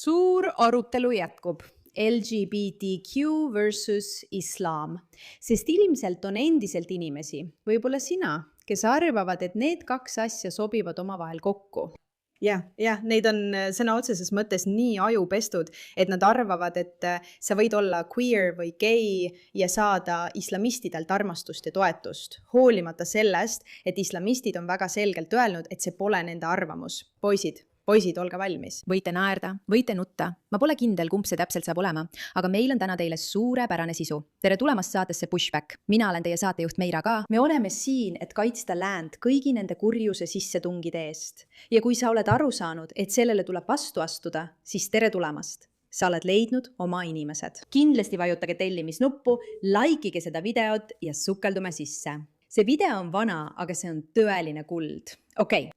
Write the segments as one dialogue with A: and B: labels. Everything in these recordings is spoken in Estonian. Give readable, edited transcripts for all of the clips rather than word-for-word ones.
A: Suur arutelu jätkub. LGBTQ versus islam, sest ilmselt on endiselt inimesi, võib-olla sina, kes arvavad, et need kaks asja sobivad omavahel kokku.
B: Jah, neid on sõna otseses mõttes nii ajupestud, et nad arvavad, et sa võid olla queer või gei ja saada islamistidelt armastust ja toetust, hoolimata sellest, et islamistid on väga selgelt öelnud, et see pole nende arvamus. Poisid, olge valmis.
C: Võite naerda, võite nutta. Ma pole kindel, kumb see täpselt saab olema, aga meil on täna teile suurepärane sisu. Tere tulemast saatesse Pushback. Mina olen teie saatejuht Meira ka.
A: Me oleme siin, et kaitsta läänd kõigi nende kurjuse sissetungide eest. Ja kui sa oled aru saanud, et sellele tuleb vastu astuda, siis tere tulemast. Sa oled leidnud oma inimesed. Kindlasti vajutage tellimisnuppu, likeige seda videot ja sukeldume sisse. See video on vana, aga see on tõeline kuld. Okei.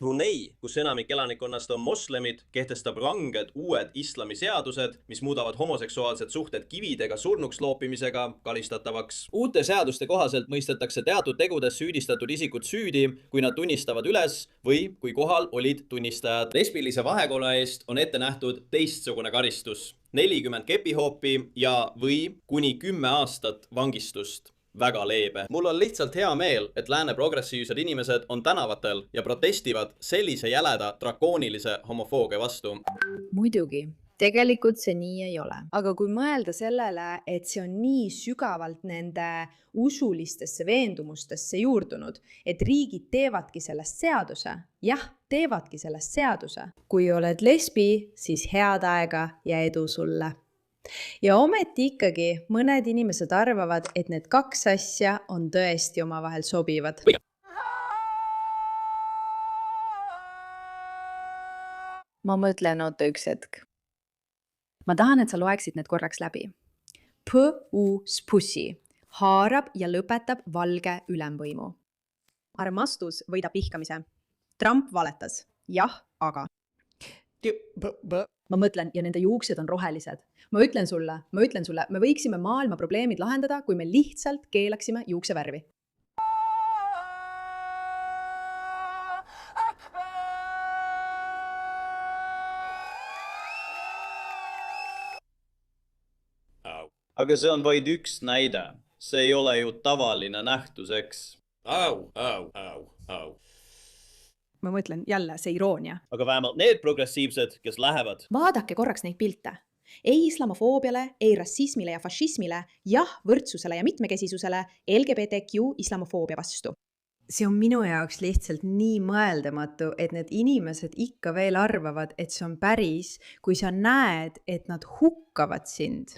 D: Brunei, kus enamik elanikkonnast on moslemid, kehtestab ranged uued islamiseadused, mis muudavad homoseksuaalsed suhted kividega surnuks loopimisega kalistatavaks. Uute seaduste kohaselt mõistetakse teatud tegudes süüdistatud isikud süüdi, kui nad tunnistavad üles või kui kohal olid tunnistajad. Lesbilise vahekorra eest on ette nähtud teistsugune karistus. 40 kepihoopi ja või kuni 10 aastat vangistust. Väga leebe. Mul on lihtsalt hea meel, et lääne progressiivsed inimesed on tänavatel ja protestivad sellise jäleda drakoonilise homofoogia vastu.
A: Muidugi, tegelikult see nii ei ole. Aga kui mõelda sellele, et see on nii sügavalt nende usulistesse veendumustesse juurdunud, et riigid teevadki sellest seaduse, teevadki sellest seaduse. Kui oled lesbi, siis head aega ja edu sulle. Ja ometi ikkagi mõned inimesed arvavad, et need kaks asja on tõesti omavahel sobivad. Ma mõtlen, oota üks hetk. Ma tahan, et sa loeksid need korraks läbi. P-U-S-Pussi haarab ja lõpetab valge ülemvõimu. Armastus võidab vihkamise. Trump valetas. Jah, aga. Ma mõtlen, ja nende juuksed on rohelised. Ma ütlen sulle, me võiksime maailma probleemid lahendada, kui me lihtsalt keelaksime juuksevärvi.
E: Aga see on vaid üks näide. See ei ole ju tavaline nähtuseks.
B: Ma mõtlen jälle see iroonia.
E: Aga vähemalt need progressiivsed, kes lähevad.
A: Vaadake korraks neid pilte. Ei islamofoobiale, ei rassismile ja fašismile, võrdsusele ja mitmekesisusele, LGBTQ islamofoobia vastu. See on minu jaoks lihtsalt nii mõeldamatu, et need inimesed ikka veel arvavad, et see on päris, kui sa näed, et nad hukkavad sind.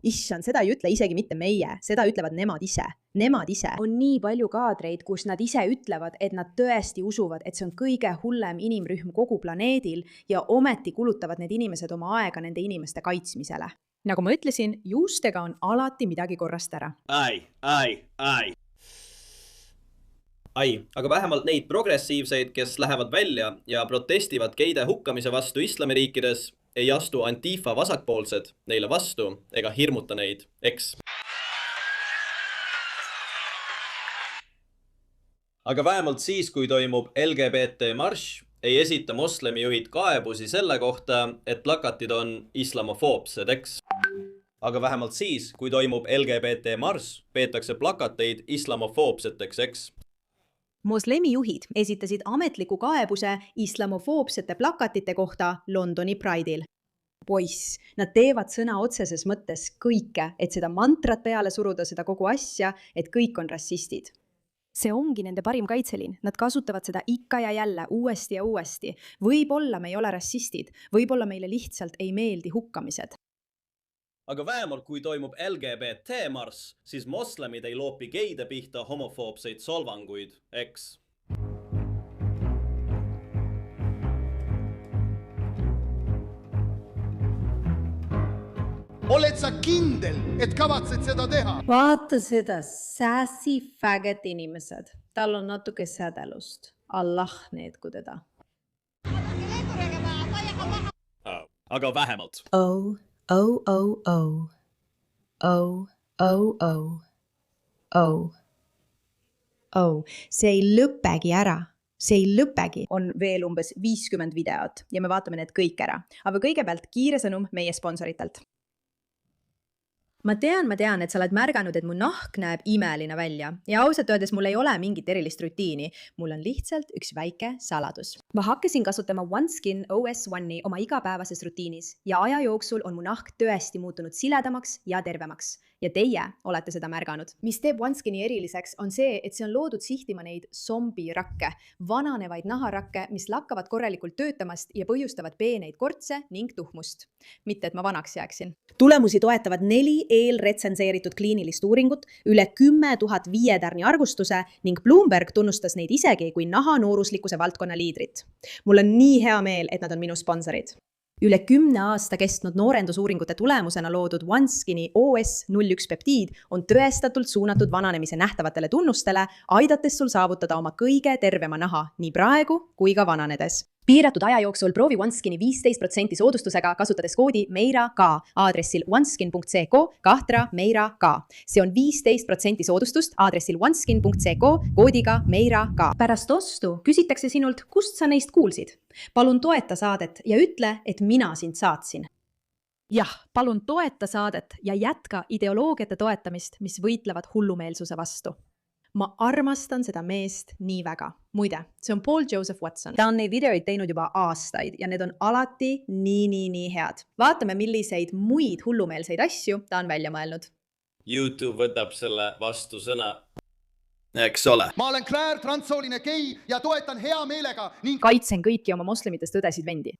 A: Issand, seda ei ütle isegi mitte meie, seda ütlevad nemad ise. On nii palju kaadreid, kus nad ise ütlevad, et nad tõesti usuvad, et see on kõige hullem inimrühm kogu planeedil ja ometi kulutavad need inimesed oma aega nende inimeste kaitsmisele. Nagu ma ütlesin, juustega on alati midagi korrast ära.
D: Aga vähemalt neid progressiivseid, kes lähevad välja ja protestivad geide hukkamise vastu islamiriikides, ei astu Antifa vasakpoolsed neile vastu ega hirmuta neid, eks. Aga vähemalt siis, kui toimub LGBT marš, ei esita moslemijuhid kaebusi selle kohta, et plakatid on islamofoobsed, eks. Aga vähemalt siis, kui toimub LGBT marš, peetakse plakateid islamofoobseteks, eks.
A: Moslemijuhid esitasid ametliku kaebuse islamofoobsete plakatite kohta Londoni Pride'il. Poiss, nad teevad sõna otseses mõttes kõike, et seda mantrat peale suruda, seda kogu asja, et kõik on rassistid. See ongi nende parim kaitselin. Nad kasutavad seda ikka ja jälle, uuesti ja uuesti. Võib-olla me ei ole rassistid, võib-olla meile lihtsalt ei meeldi hukkamised.
D: Aga vähemalt kui toimub LGBT marss, siis moslemid ei loopi geide pihta homofoobseid solvanguid, eks.
F: Oled sa kindel, et kavatsed seda teha?
A: Vaata seda sassy faggot inimesed. Tal on natuke sädelust. Allah needku teda.
D: Aga vähemalt.
A: Oh. See ei lõpegi ära. see ei lõpegi.
C: On veel umbes 50 videot ja me vaatame need kõik ära. Aga kõigepealt kiire sõnum meie sponsoritelt. Ma tean, et sa oled märganud, et mu nahk näeb imeline välja ja ausalt öeldes mul ei ole mingit erilist rutiini. Mul on lihtsalt üks väike saladus. Ma hakkasin kasutama OneSkin OS1-i oma igapäevases rutiinis ja aja jooksul on mu nahk tõesti muutunud siledamaks ja tervemaks. Ja teie olete seda märganud. Mis teeb OneSkini eriliseks on see, et see on loodud sihtima neid zombirakke, vananevaid naharakke, mis lakkavad korralikult töötamast ja põhjustavad peeneid kortse ning tuhmust. Mitte, et ma vanaks jääksin.
A: Tulemusi toetavad 4 eelretsenseeritud kliinilist uuringut, üle 10 000 viietärni arvustuse ning Bloomberg tunnustas neid isegi kui nahanooruslikkuse valdkonna liidrit. Mul on nii hea meel, et nad on minu sponsorid. Üle 10 aasta kestnud noorendusuuringute tulemusena loodud OneSkini OS01 peptiid on tõestatult suunatud vananemise nähtavatele tunnustele, aidates sul saavutada oma kõige tervema naha nii praegu kui ka vananedes. Piiratud aja jooksul proovi OneSkini 15% soodustusega kasutades koodi MEIRAK aadressil oneskin.ck/MEIRAK. See on 15% soodustust aadressil oneskin.ck koodiga MEIRAK. Pärast ostu küsitakse sinult, kust sa neist kuulsid. Palun toeta saadet ja ütle, et mina sind saatsin. Jah, palun toeta saadet ja jätka ideoloogiate toetamist, mis võitlevad hullumeelsuse vastu. Ma armastan seda meest nii väga. Muide, see on Paul Joseph Watson. Ta on neid videoid teinud juba aastaid ja need on alati nii head. Vaatame, milliseid muid hullumeelseid asju ta on välja mõelnud.
E: YouTube võtab selle vastu sõna. Eks ole.
F: Ma olen Claire, transsooline gei ja toetan hea meelega ning
C: Kaitsen kõiki oma moslemitest õdesid vendi.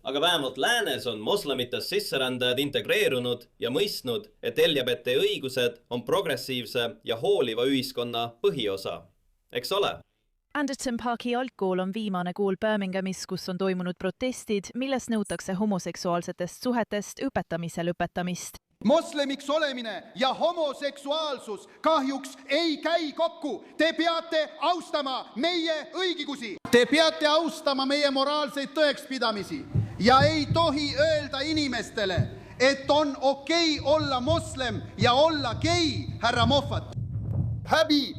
D: Aga vähemalt läänes on moslemitest sisserändajad integreerunud ja mõistnud, et LGBT õigused on progressiivse ja hooliva ühiskonna põhiosa. Eks ole?
G: Anderton Parki algkool on viimane kool Birminghamis, kus on toimunud protestid, milles nõutakse homoseksuaalsetest suhetest õpetamise lõpetamist.
F: moslemiks olemine ja homoseksuaalsus kahjuks ei käi kokku. Te peate austama meie õigusi. Te peate austama meie moraalseid tõekspidamisi ja ei tohi öelda inimestele, et on okei olla moslem ja olla gei, härra Moffat. Häbi!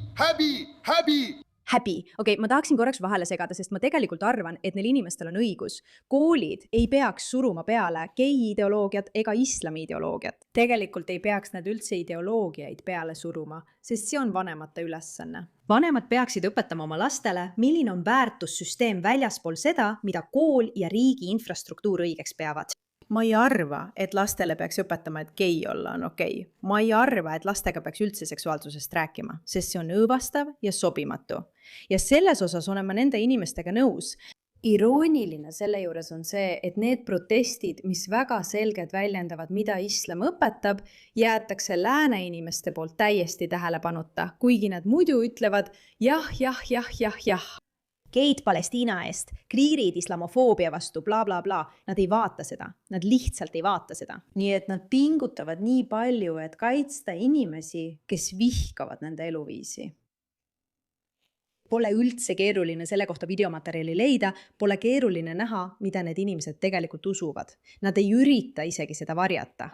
C: Okei, ma tahaksin korraks vahele segada, sest ma tegelikult arvan, et neil inimestel on õigus. Koolid ei peaks suruma peale gei ideoloogiat ega islami ideoloogiat. Tegelikult ei peaks nad üldse ideoloogiaid peale suruma, sest see on vanemate ülesanne. Vanemad peaksid õpetama oma lastele, milline on väärtussüsteem väljaspool seda, mida kool ja riigi infrastruktuur õigeks peavad. Ma ei arva, et lastele peaks õpetama, et gei olla on okei. Ma ei arva, et lastega peaks üldse seksuaalsusest rääkima, sest see on õõvastav ja sobimatu. Ja selles osas olen ma nende inimestega nõus. Irooniline selle juures on see, et need protestid, mis väga selgelt väljendavad, mida islam õpetab, jäetakse lääne inimeste poolt täiesti tähelepanuta, kuigi nad muidu ütlevad jah. Geid Palestiina eest, kriirid islamofoobia vastu, bla. Nad ei vaata seda. Nad lihtsalt ei vaata seda. Nii et nad pingutavad nii palju, et kaitsta inimesi, kes vihkavad nende eluviisi. Pole üldse keeruline selle kohta videomaterjali leida, pole keeruline näha, mida need inimesed tegelikult usuvad. Nad ei ürita isegi seda varjata.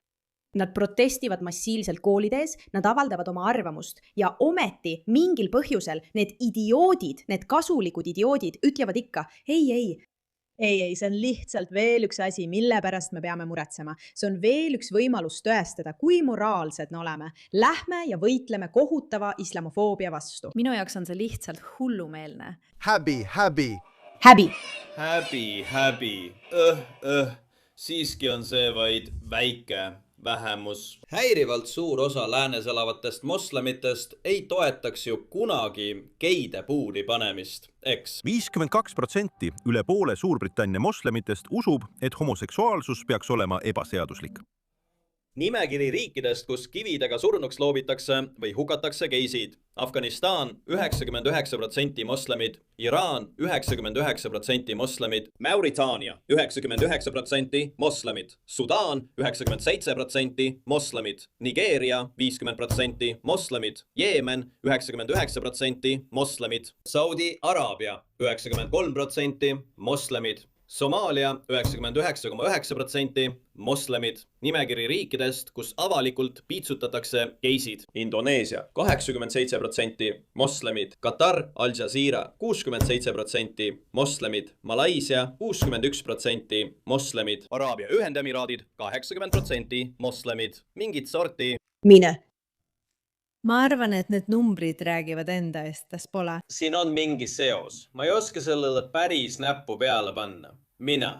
C: Nad protestivad massiivselt koolides, nad avaldavad oma arvamust ja ometi mingil põhjusel need idioodid, need kasulikud idioodid ütlevad ikka, ei, see on lihtsalt veel üks asi, mille pärast me peame muretsema. See on veel üks võimalus tõestada, kui moraalsed me oleme. Lähme ja võitleme kohutava islamofoobia vastu. Minu jaoks on see lihtsalt hullumeelne.
F: Häbi.
E: Siiski on see vaid väike vähemus. Häirivalt suur osa läänes elavatest moslemitest ei toetaks ju kunagi geide puuri panemist, eks?
H: 52% üle poole Suurbritannia moslemitest usub, et homoseksuaalsus peaks olema ebaseaduslik.
D: Nimekiri riikidest, kus kividega surnuks loobitakse või hukatakse geisid. Afganistan 99% moslemid, Iraan 99% moslemid, Mauritaania 99% moslemid, Sudaan 97% moslemid, Nigeeria 50% moslemid, Jeemen 99% moslemid, Saudi Araabia 93% moslemid,
E: Somaalia 99,9%, moslemid, nimekiri riikidest, kus avalikult piitsutatakse geisid.
D: Indoneesia 87%, moslemid. Katar, Al Jazeera 67%, moslemid. Malaisia 61%, moslemid.
E: Araabia Ühendemiraadid 80%, moslemid. Mingit sorti.
A: Mine.
I: Ma arvan, et need numbrid räägivad enda eest, kas pole?
E: Siin on mingi seos. Ma ei oska sellele päris näppu peale panna. Mina.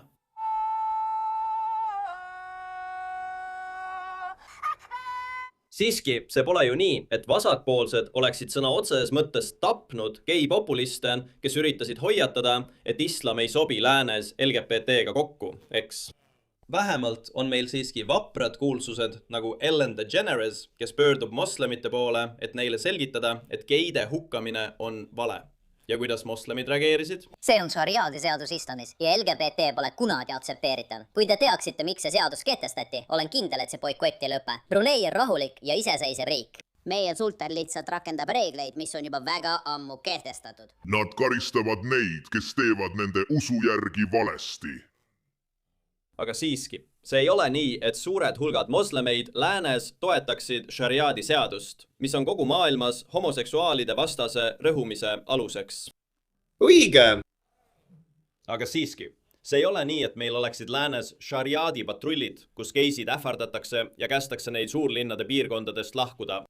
E: Siiski, see pole ju nii, et vasakpoolsed oleksid sõna otseses mõttes tapnud gei-populiste, kes üritasid hoiatada, et islam ei sobi läänes LGBT-ga kokku, eks? Vähemalt on meil siiski vaprad kuulsused nagu Ellen DeGeneres, kes pöördub moslemite poole, et neile selgitada, et geide hukkamine on vale. Ja kuidas moslemid reageerisid?
J: See on šariaadi seadus islamis ja LGBT pole kunagi aksepteeritav. Kui te teaksite, miks see seadus kehtestati, olen kindel, et see boikott ei lõpe. Brunei on rahulik ja iseseisev riik. Meie sultan lihtsalt rakendab reegleid, mis on juba väga ammu kehtestatud.
K: Nad karistavad neid, kes teevad nende usu järgi valesti.
E: Aga siiski, see ei ole nii, et suured hulgad moslemeid läänes toetaksid šariaadi seadust, mis on kogu maailmas homoseksuaalide vastase rõhumise aluseks. Õige! Aga siiski, see ei ole nii, et meil oleksid läänes šariaadi patrullid, kus geisid ähvardatakse ja kästakse neid suurlinnade piirkondadest lahkuda.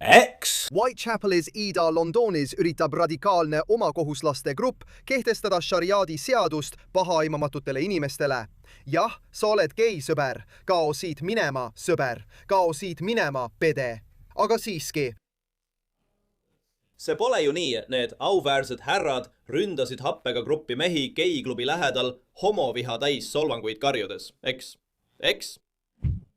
E: Eks!
L: Whitechapelis Ida Londonis üritab radikaalne omakohuslaste grupp kehtestada šariaadi seadust pahaimamatutele inimestele. Jah, sa oled gei, sõber. Kao siit minema, sõber. Kao siit minema, pede. Aga siiski.
E: See pole ju nii, need auväärsed härrad ründasid happega gruppi mehi geiklubi lähedal homoviha täis solvanguid karjudes, eks? Eks?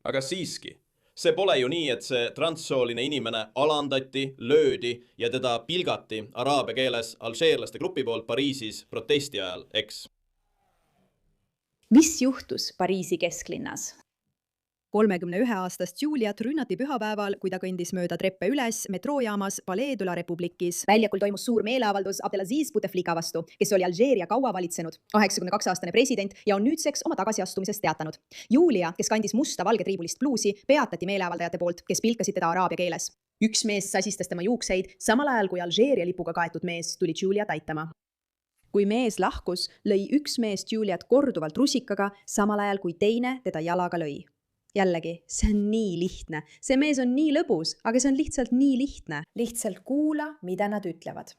E: Aga siiski. See pole ju nii, et see transsooline inimene alandati, löödi ja teda pilgati araabia keeles alžeerlaste grupi poolt Pariisis protesti ajal, eks?
A: Mis juhtus Pariisi kesklinnas?
C: 31-aastast Juliat rünnati pühapäeval, kui ta kõndis mööda treppe üles metroojaamas Palais de la Republique'is.
A: Väljakul toimus suur meeleavaldus Abdelaziz Bouteflika vastu, kes oli Alžeeria kaua valitsenud, 82-aastane president ja on nüüdseks oma tagasiastumisest teatanud. Julia, kes kandis musta valge triibulist bluusi, peatati meeleavaldajate poolt, kes pilkasid teda araabia keeles. Üks mees sasistas tema juukseid, samal ajal kui Alžeeria lipuga kaetud mees tuli Juliat aitama.
C: Kui mees lahkus, lõi üks mees Juliat korduvalt rusikaga, samal ajal kui teine teda jalaga lõi. Jällegi, see on nii lihtne. See mees on nii lõbus, aga see on lihtsalt nii lihtne.
A: Lihtsalt kuula, mida nad ütlevad.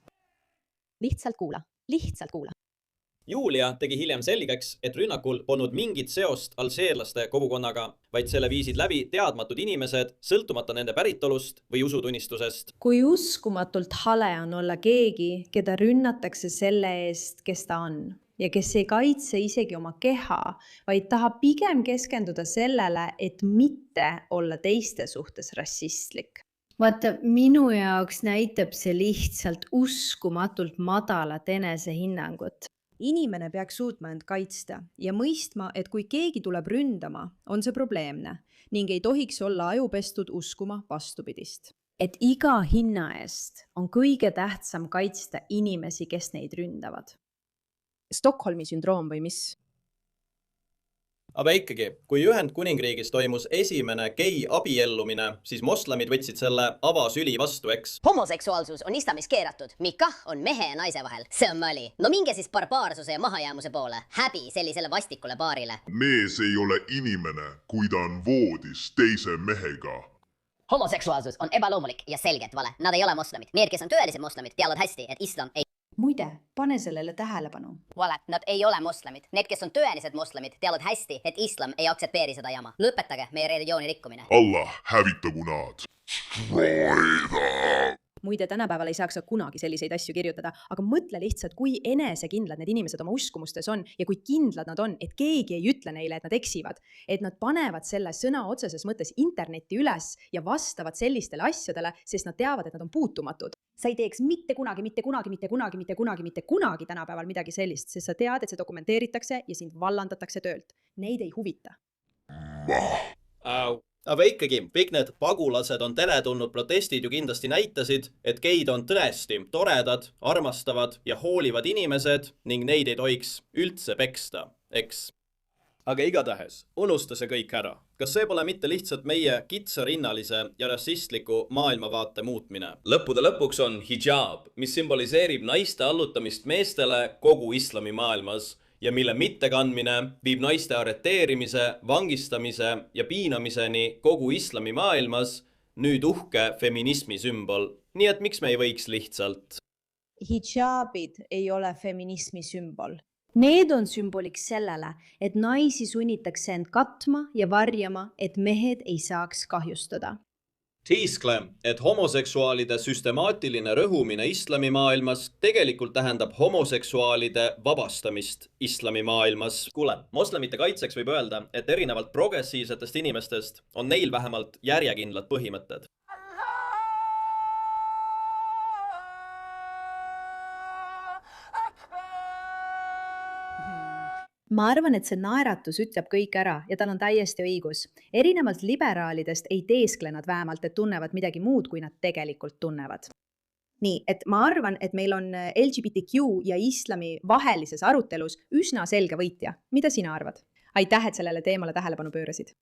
A: Lihtsalt kuula. Lihtsalt kuula.
E: Julia tegi hiljem selgeks, et rünnakul polnud mingit seost alžeerlaste kogukonnaga, vaid selle viisid läbi teadmatud inimesed, sõltumata nende päritolust või usutunnistusest.
I: Kui uskumatult hale on olla keegi, keda rünnatakse selle eest, kes ta on ja kes ei kaitse isegi oma keha, vaid tahab pigem keskenduda sellele, et mitte olla teiste suhtes rassistlik. Vaata, minu jaoks näitab see lihtsalt uskumatult madalat enesehinnangut.
C: Inimene peaks suutma end kaitsta ja mõistma, et kui keegi tuleb ründama, on see probleemne ning ei tohiks olla ajupestud uskuma vastupidist.
I: Et iga hinna eest on kõige tähtsam kaitsta inimesi, kes neid ründavad.
C: Stockholmi sündroom või mis?
E: Aga ikkagi, kui Ühendkuningriigis toimus esimene gei abiellumine, siis moslemid võtsid selle avasüli vastu, eks?
J: Homoseksuaalsus on islamis keeratud. Mikah on mehe ja naise vahel. See on mali. No minge siis barbaarsuse ja mahajäämuse poole. Häbi sellisele vastikule paarile.
K: Mees ei ole inimene, kui ta on voodis teise mehega.
J: Homoseksuaalsus on ebaloomulik ja selgelt vale. Nad ei ole moslemid. Need, kes on tõelised moslemid, teavad hästi, et islam ei...
I: Muide, pane sellele tähelepanu.
J: Vale, nad ei ole moslemid. Need, kes on tõelised moslemid, teavad hästi, et islam ei aksepteeri seda jama. Lõpetage meie religiooni rikkumine.
K: Allah, hävitagu nad.
C: Muide, tänapäeval ei saaks kunagi selliseid asju kirjutada, aga mõtle lihtsalt, kui enesekindlad need inimesed oma uskumustes on ja kui kindlad nad on, et keegi ei ütle neile, et nad eksivad, et nad panevad selle sõna otseses mõttes internetti üles ja vastavad sellistele asjadele, sest nad teavad, et nad on puutumatud. Sa ei teeks mitte kunagi tänapäeval midagi sellist, sest sa tead, et see dokumenteeritakse ja sind vallandatakse töölt. Neid ei huvita.
E: Aga ikkagi, kõik need pagulased on teretulnud protestid ju kindlasti näitasid, et geid on tõesti toredad, armastavad ja hoolivad inimesed ning neid ei tohiks üldse peksta, eks? Aga igatahes, unusta see kõik ära. Kas see pole mitte lihtsalt meie kitsarinnalise ja rassistliku maailmavaate muutmine?
M: Lõppude lõpuks on hijab, mis symboliseerib naiste allutamist meestele kogu islami maailmas ja mille mittekandmine viib naiste arreteerimise, vangistamise ja piinamiseni kogu islami maailmas, nüüd uhke feminismi sümbol. Nii et miks me ei võiks lihtsalt?
I: Hijabid ei ole feminismi sümbol. Need on sümboliks sellele, et naisi sunnitakse end katma ja varjama, et mehed ei saaks kahjustada.
E: Tiiskle, et homoseksuaalide süstemaatiline rõhumine islami maailmas tegelikult tähendab homoseksuaalide vabastamist islami maailmas. Kuule, moslemite kaitseks võib öelda, et erinevalt progressiivsetest inimestest on neil vähemalt järjekindlad põhimõtted.
C: Ma arvan, et see naeratus ütleb kõik ära ja tal on täiesti õigus. Erinevalt liberaalidest ei teeskle nad vähemalt, et tunnevad midagi muud, kui nad tegelikult tunnevad. Nii, et ma arvan, et meil on LGBTQ ja islami vahelises arutelus üsna selge võitja. Mida sina arvad? Aitäh, et sellele teemale tähelepanu pöörasid.